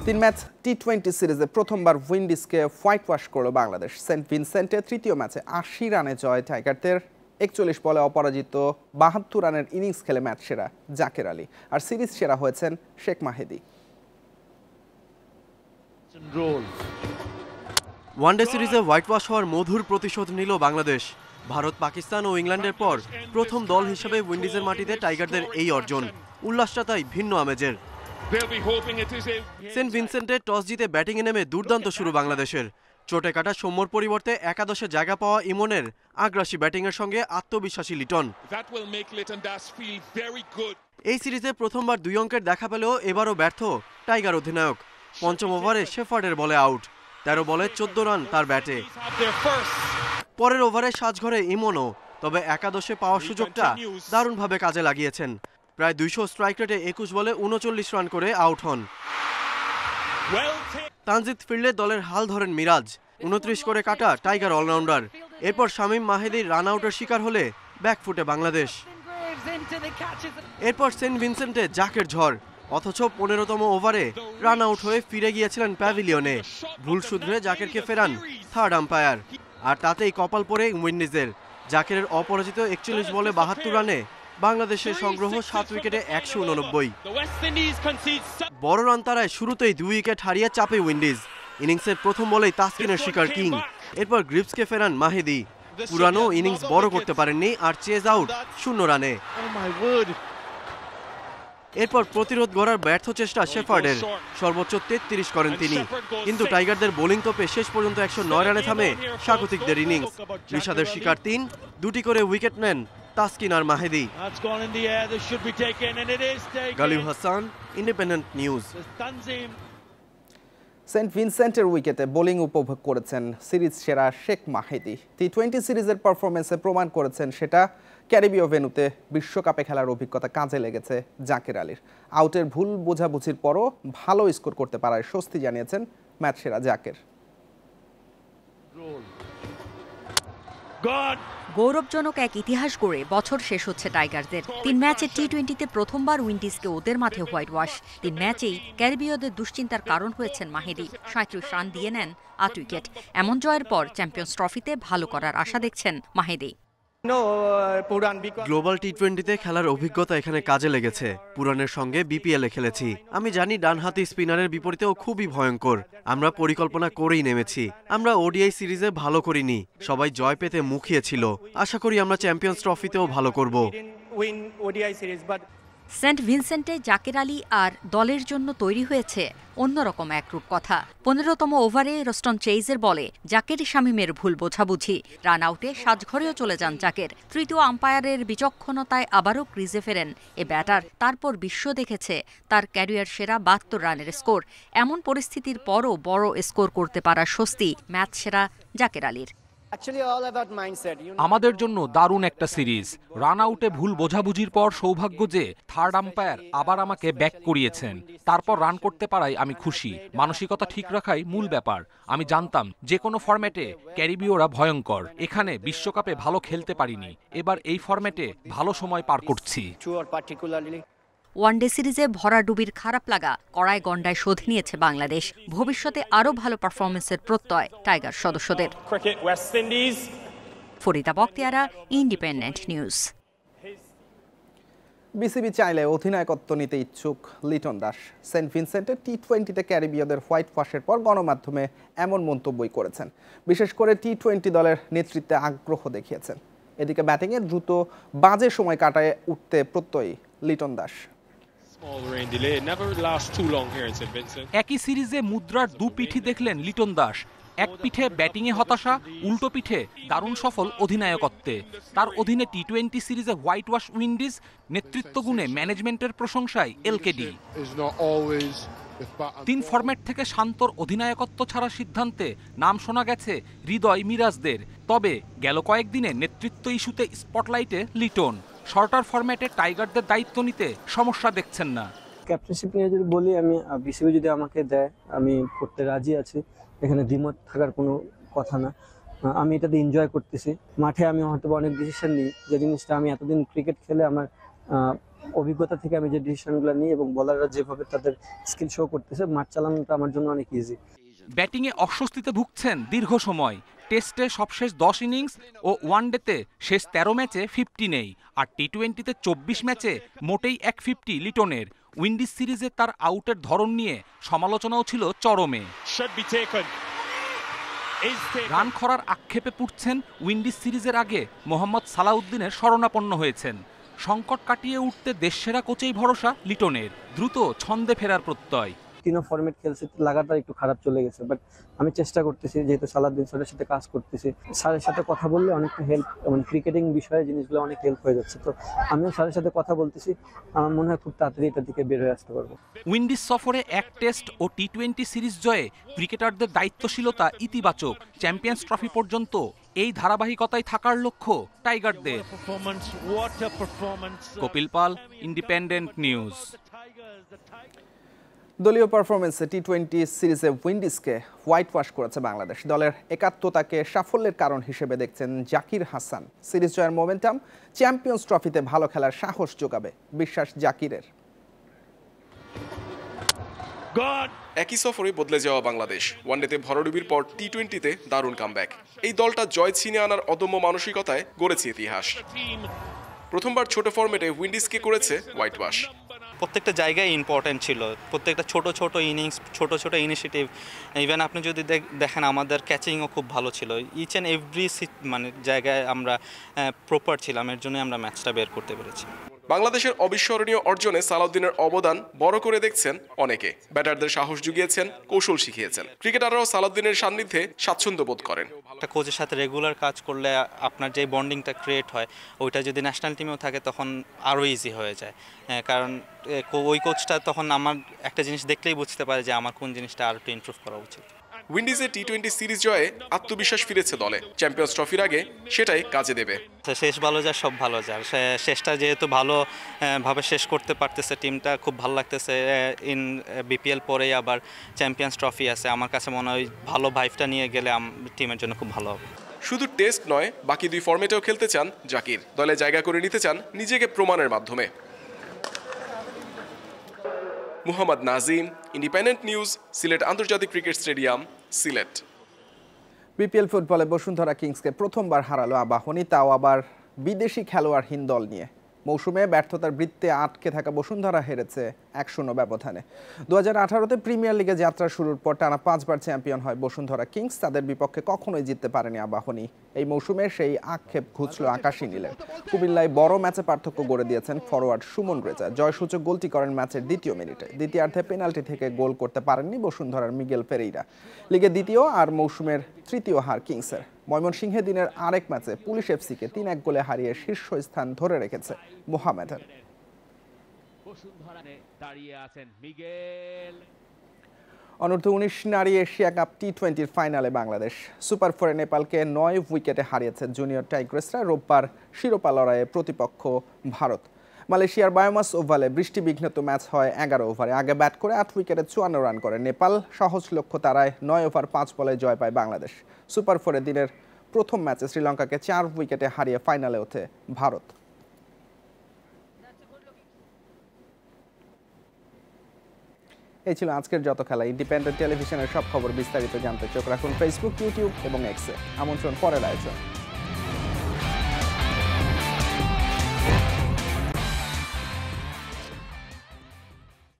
তিন ম্যাচ টি-20 সিরিজে প্রথমবার উইন্ডিজকে হোয়াইট ওয়াশ করল বাংলাদেশ। সেন্ট ভিনসেন্টে তৃতীয় ম্যাচে ৮০ রানে জয় টাইগারদের। ৪১ বলে অপরাজিত ৭২ রানের ইনিংস খেলে ম্যাচ সেরা জাকের আলী, আর সিরিজ সেরা হয়েছেন শেখ মাহেদী। ওয়ানডে সিরিজে হোয়াইট ওয়াশ হওয়ার মধুর প্রতিশোধ নিল বাংলাদেশ। ভারত, পাকিস্তান ও ইংল্যান্ডের পর প্রথম দল হিসেবে উইন্ডিজের মাটিতে টাইগারদের এই অর্জন। উল্লাসটা তাই ভিন্ন আমেজের। সেন্ট ভিনসেন্টে টস জিতে ব্যাটিংয়ে নেমে দুর্দান্ত শুরু বাংলাদেশের। চোটে কাটা সৌম্যর পরিবর্তে একাদশে জায়গা পাওয়া ইমনের আগ্রাসী ব্যাটিংয়ের সঙ্গে আত্মবিশ্বাসী লিটন। এই সিরিজে প্রথমবার ২ অঙ্কের দেখা পেলেও এবারও ব্যর্থ টাইগার অধিনায়ক। পঞ্চম ওভারে শেফার্ডের বলে আউট। ১৩ বলে ১৪ রান তার ব্যাটে। পরের ওভারে সাজঘরে ইমনও, তবে একাদশে পাওয়ার সুযোগটা দারুণভাবে কাজে লাগিয়েছেন। প্রায় ২০০ স্ট্রাইক রেটে ২১ বলে ৩৯ রান করে আউট হন। তানজিদ ফিরলে দলের হাল ধরেন মিরাজ। ২৯ করে কাটা টাইগার অলরাউন্ডার। এরপর শামীম মাহেদীর রান আউটের শিকার হলে ব্যাকফুটে বাংলাদেশ। এরপর সেন্ট ভিনসেন্টে জাকের ঝড়, অথচ ১৫তম ওভারে রান আউট হয়ে ফিরে গিয়েছিলেন প্যাভিলিয়নে। ভুল শুধরে জাকেরকে ফেরান থার্ড আম্পায়ার, আর তাতেই কপাল পড়ে উইন্ডিজের। জাকেরের অপরাজিত ৪১ বলে ৭২ রানে বাংলাদেশের সংগ্রহ ৭ উইকেটে ১৮৯। বড় রান তারায় শুরুতেই ২ উইকেট হারিয়ে চাপে উইন্ডিজ। ইনিংসের প্রথম বলেই তাসকিনের শিকার কিং। এরপর গ্রিপসকে ফেরান মাহেদী। পুরানো ইনিংস বড় করতে পারেননি, আর চেজ আউট ০ রানে। এরপর প্রতিরোধ গড়ার ব্যর্থ চেষ্টা শেফার্ডের। সর্বোচ্চ ৩৩ করেন তিনি, কিন্তু টাইগারদের বোলিং তোপে শেষ পর্যন্ত ১০৯ রানে থামে স্বাগতিকদের ইনিংস। বিষাদের শিকার ৩, ২টি করে উইকেট নেন তাসকিন আর Mahedi. Galib Hasan, independent news. Saint ভিনসেন্টের উইকেটে বোলিং উপভোগ করেছেন সিরিজ সেরা শেখ মাহেদী। টি-20 সিরিজের পারফরমেন্সে প্রমাণ করেছেন সেটা। ক্যারিবীয় ভেন্যুতে বিশ্বকাপে খেলার অভিজ্ঞতা কাজে লেগেছে জাকের আলীর। আউটের ভুল বোঝাবুঝির পরও ভালো স্কোর করতে পারায় স্বস্তি জানিয়েছেন ম্যাচ সেরা জাকের। গৌরবজনক এক ইতিহাস গড়ে বছর শেষ হচ্ছে টাইগারদের। ৩ ম্যাচে টি-20তে প্রথমবার উইন্ডিজকে ওদের মাঠে হোয়াইট ওয়াশ। ৩ ম্যাচেই ক্যারিবীয়দের দুশ্চিন্তার কারণ হয়েছেন মাহেদী। ৩৭ রান দিয়ে নেন ৮ উইকেট। এমন জয়ের পর চ্যাম্পিয়ন্স ট্রফিতে ভালো করার আশা দেখছেন মাহেদী। গ্লোবাল টি-20তে খেলার অভিজ্ঞতা এখানে কাজে লেগেছে। পুরানের সঙ্গে বিপিএলে খেলেছি। আমি জানি ডানহাতি স্পিনারের বিপরীতেও খুবই ভয়ঙ্কর। আমরা পরিকল্পনা করেই নেমেছি। আমরা ওডিআই সিরিজে ভালো করিনি, সবাই জয় পেতে মুখিয়ে ছিল। আশা করি আমরা চ্যাম্পিয়ন্স ট্রফিতেও ভালো করব। সেন্ট ভিনসেন্টে জাকের আলী আর দলের জন্য তৈরি হয়েছে অন্যরকম এক রূপকথা। ১৫তম ওভারে রস্টন চেইজের বলে জাকের শামীমের ভুল বোঝাবুঝি। রান আউটে সাজঘরেও চলে যান জাকের। তৃতীয় আম্পায়ারের বিচক্ষণতায় আবারও ক্রিজে ফেরেন এ ব্যাটার। তারপর বিশ্ব দেখেছে তার ক্যারিয়ার সেরা ৭২ রানের স্কোর। এমন পরিস্থিতির পরও বড় স্কোর করতে পারা স্বস্তি ম্যাচ সেরা জাকের আলীর। আমাদের জন্য দারুণ একটা সিরিজ। রান আউটে ভুল বোঝাবুঝির পর সৌভাগ্য যে থার্ড আম্পায়ার আবার আমাকে ব্যাক করিয়েছেন। তারপর রান করতে পারায় আমি খুশি। মানসিকতা ঠিক রাখাই মূল ব্যাপার। আমি জানতাম যে কোনো ফরম্যাটে ক্যারিবীয়রা ভয়ঙ্কর। এখানে বিশ্বকাপে ভালো খেলতে পারিনি, এবার এই ফরম্যাটে ভালো সময় পার করছি। ওয়ানডে সিরিজে ভরাডুবির খারাপ লাগা কড়ায় গন্ডায় শোধ নিয়েছে বাংলাদেশ। ভবিষ্যতে আরও ভালো পারফরমেন্সের প্রত্যয় টাইগার সদস্যদের। Farida Bakhtiara, independent news. BCB চাইলে অধিনায়কত্ব নিতে ইচ্ছুক লিটন দাস। সেন্ট ভিনসেন্টের টি-20তে ক্যারিবীয়দের হোয়াইট ওয়াশের পর গণমাধ্যমে এমন মন্তব্যই করেছেন। বিশেষ করে টি-20 দলের নেতৃত্বে আগ্রহ দেখিয়েছেন। এদিকে ব্যাটিংয়ে দ্রুত বাজে সময় কাটায় উঠতে প্রত্যয়ী লিটন দাস। একই সিরিজে মুদ্রার দু পিঠি দেখলেন লিটন দাস। এক পিঠে ব্যাটিংয়ে হতাশা, উল্টো পিঠে দারুণ সফল অধিনায়কত্বে। তার অধীনে টি-20 সিরিজে হোয়াইট ওয়াশ উইন্ডিজ, নেতৃত্ব গুণে ম্যানেজমেন্টের প্রশংসায় এলকেডি। ৩ ফরম্যাট থেকে শান্তর অধিনায়কত্ব ছাড়ার সিদ্ধান্তে নাম শোনা গেছে হৃদয় মিরাজদের। তবে গেল কয়েকদিনে নেতৃত্ব ইস্যুতে স্পটলাইটে লিটন। শর্টার ফরম্যাটে টাইগারদের দায়িত্ব নিতে সমস্যা দেখছেন না। ক্যাপ্টেনশিপ নিয়ে যদি বলি, আমি বিসিবি যদি আমাকে দেয় আমি করতে রাজি আছি। এখানে দ্বিমত থাকার কোনো কথা না। আমি এটাতে এনজয় করতেছি। মাঠে আমি হয়তো অনেক ডিসিশন নিই, যে জিনিসটা আমি এতদিন ক্রিকেট খেলে আমার অভিজ্ঞতা থেকে আমি যে ডিসিশনগুলো নিই এবং বলাররা যেভাবে তাদের স্কিল শো করতেছে, মাঠ চালানোটা আমার জন্য অনেক ইজি। ব্যাটিংয়ে অস্বস্তিতে ভুগছেন দীর্ঘ সময়। টেস্টে সবশেষ 10 ইনিংস ও ওয়ানডেতে শেষ 13 ম্যাচে 50 নেই, আর টি-20তে 24 ম্যাচে মোটেই 150 লিটনের। উইন্ডিজ সিরিজে তার আউটের ধরন নিয়ে সমালোচনাও ছিল চরমে। রান খরার আক্ষেপে পুড়ছেন উইন্ডিজ সিরিজের আগে মোহাম্মদ সালাউদ্দিনের শরণাপন্ন হয়েছেন। সংকট কাটিয়ে উঠতে দেশসেরা কোচেই ভরসা লিটনের, দ্রুত ছন্দে ফেরার প্রত্যয়। 3 ফরম্যাট খেলছে, লাগাতার একটু খারাপ চলে গেছে, বাট আমি চেষ্টা করতেছি, যেহেতু সালাউদ্দিন স্যারের সাথে কাজ করতেছি, স্যারের সাথে কথা বললে অনেকটা হেল্প, মানে ক্রিকেটিং বিষয়ে জিনিসগুলো অনেক হেল্প হয়ে যাচ্ছে। তো আমিও স্যারের সাথে কথা বলতেছি, আমার মনে হয় খুব তাড়াতাড়ি এটার দিকে বের হয়ে আসতে পারবো। উইন্ডিজ সফরে 1 টেস্ট ও টি-20 সিরিজ জয়ে ক্রিকেটারদের দায়িত্বশীলতা ইতিবাচক। চ্যাম্পিয়ন্স ট্রফি পর্যন্ত এই ধারাবাহিকতায় থাকার লক্ষ্য টাইগারদের। কপিল পাল, ইন্ডিপেন্ডেন্ট নিউজ। দলীয় পারফরমেন্সে টি-20 সিরিজে উইন্ডিজকে হোয়াইট ওয়াশ করেছে বাংলাদেশ। দলের একাত্মতাকে সাফল্যের কারণ হিসেবে দেখছেন জাকির হাসান। সিরিজ জয়ের মোমেন্টাম চ্যাম্পিয়ন্স ট্রফিতে ভালো খেলার সাহস যোগাবে বিশ্বাস জাকিরের। একই সফরে বদলে যাওয়া বাংলাদেশ, ওয়ানডেতে ভরাডুবির পর টি-20তে দারুণ কামব্যাক। এই দলটা জয় ছিনিয়ে আনার অদম্য মানসিকতায় গড়েছে ইতিহাস। প্রথমবার ছোট ফরম্যাটে উইন্ডিজকে করেছে হোয়াইট ওয়াশ। প্রত্যেকটা জায়গায় ইম্পর্টেন্ট ছিল, প্রত্যেকটা ছোট ছোট ইনিংস, ছোট ছোট ইনিশিয়েটিভ। ইভেন আপনি যদি দেখেন আমাদের ক্যাচিংও খুব ভালো ছিল। ইচ অ্যান্ড এভরি মানে জায়গায় আমরা প্রপার ছিলাম, এর জন্য আমরা ম্যাচটা বের করতে পেরেছি। বাংলাদেশের অবিস্মরণীয় অর্জনে সালাউদ্দিনের অবদান বড় করে দেখছেন অনেকে। ব্যাটারদের সাহস জুগিয়েছেন, কৌশল শিখিয়েছেন। ক্রিকেটাররাও সালাউদ্দিনের সান্নিধ্যে স্বাচ্ছন্দ্য বোধ করেন। একটা কোচের সাথে রেগুলার কাজ করলে আপনার যে বন্ডিংটা ক্রিয়েট হয়, ওইটা যদি ন্যাশনাল টিমেও থাকে তখন আরও ইজি হয়ে যায়। কারণ ওই কোচটা তখন আমার একটা জিনিস দেখলেই বুঝতে পারে যে আমার কোন জিনিসটা আরও একটু ইমপ্রুভ করা উচিত। উইন্ডিজে টি-20 সিরিজ জয়ে আত্মবিশ্বাস ফিরেছে দলে। চ্যাম্পিয়ন্স ট্রফির আগে সেটাই কাজে দেবে। শেষ ভালো যার সব ভালো যার, শেষটা যেহেতু ভালোভাবে শেষ করতে পারতেছে টিমটা, খুব ভালো লাগতেছে। ইন বিপিএল পরেই আবার চ্যাম্পিয়ন্স ট্রফি আছে, আমার কাছে মনে হয় ভালো ভাইবটা নিয়ে গেলে টিমের জন্য খুব ভালো হবে। শুধু টেস্ট নয়, বাকি 2 ফরম্যাটেও খেলতে চান জাকির। দলে জায়গা করে নিতে চান নিজেকে প্রমাণের মাধ্যমে। মুহাম্মদ নাজিম, ইন্ডিপেন্ডেন্ট নিউজ, সিলেট আন্তর্জাতিক ক্রিকেট স্টেডিয়াম, সিলেট। বিপিএল ফুটবলে বসুন্ধরা কিংসকে প্রথমবার হারালো আবাহনী, তাও আবার বিদেশি খেলোয়াড়হীন দল নিয়ে। মৌসুমে ব্যর্থতার বৃত্তে আটকে থাকা বসুন্ধরা হেরেছে 1-0 ব্যবধানে। 2018-তে প্রিমিয়ার লিগে যাত্রা শুরুর পর টানা 5 বার চ্যাম্পিয়ন হয় বসুন্ধরা কিংস। তাদের বিপক্ষে কখনোই জিততে পারেনি আবাহনী। এই মৌসুমে সেই আক্ষেপ ঘুচল আকাশী নীলের। কুমিল্লায় বড় ম্যাচে পার্থক্য গড়ে দিয়েছেন ফরোয়ার্ড সুমন রেজা। জয়সূচক গোলটি করেন ম্যাচের 2য় মিনিটে। দ্বিতীয়ার্ধে পেনাল্টি থেকে গোল করতে পারেননি বসুন্ধরার মিগেল পেরেইরা। লিগে 2য় আর মৌসুমের 3য় হার কিংসের। ময়মনসিংহে দিনের আরেক ম্যাচে পুলিশ এফসিকে 3-1 গোলে হারিয়ে শীর্ষস্থান ধরে রেখেছে মোহামেডান। অনূর্ধ্ব-19 নারী এশিয়া কাপ টি-20 ফাইনালে বাংলাদেশ সুপার 4-এ নেপালকে 9 উইকেটে হারিয়েছে জুনিয়র টাইগ্রেসরা। রোববার শিরোপা লড়াইয়ে প্রতিপক্ষ ভারত। মালয়েশিয়ার বায়োমাস ওভালে বৃষ্টিবিঘ্নিত ম্যাচ হয় 11 ওভারে। আগে ব্যাট করে 8 উইকেটে 54 রান করে নেপাল। সহজ লক্ষ্য তারায় 9 ওভার 5 বলে জয় পায় বাংলাদেশ। সুপার 4-এ দিনের প্রথম ম্যাচে শ্রীলঙ্কাকে 4 উইকেটে হারিয়ে ফাইনালে ওঠে ভারত। এই ছিল আজকের যত খেলা। ইন্ডিপেন্ডেন্ট টেলিভিশনের সব খবর বিস্তারিত জানতে চোখ রাখুন ফেসবুক, ইউটিউব এবং এক্সে। আমন্ত্রণ পরের আয়োজন।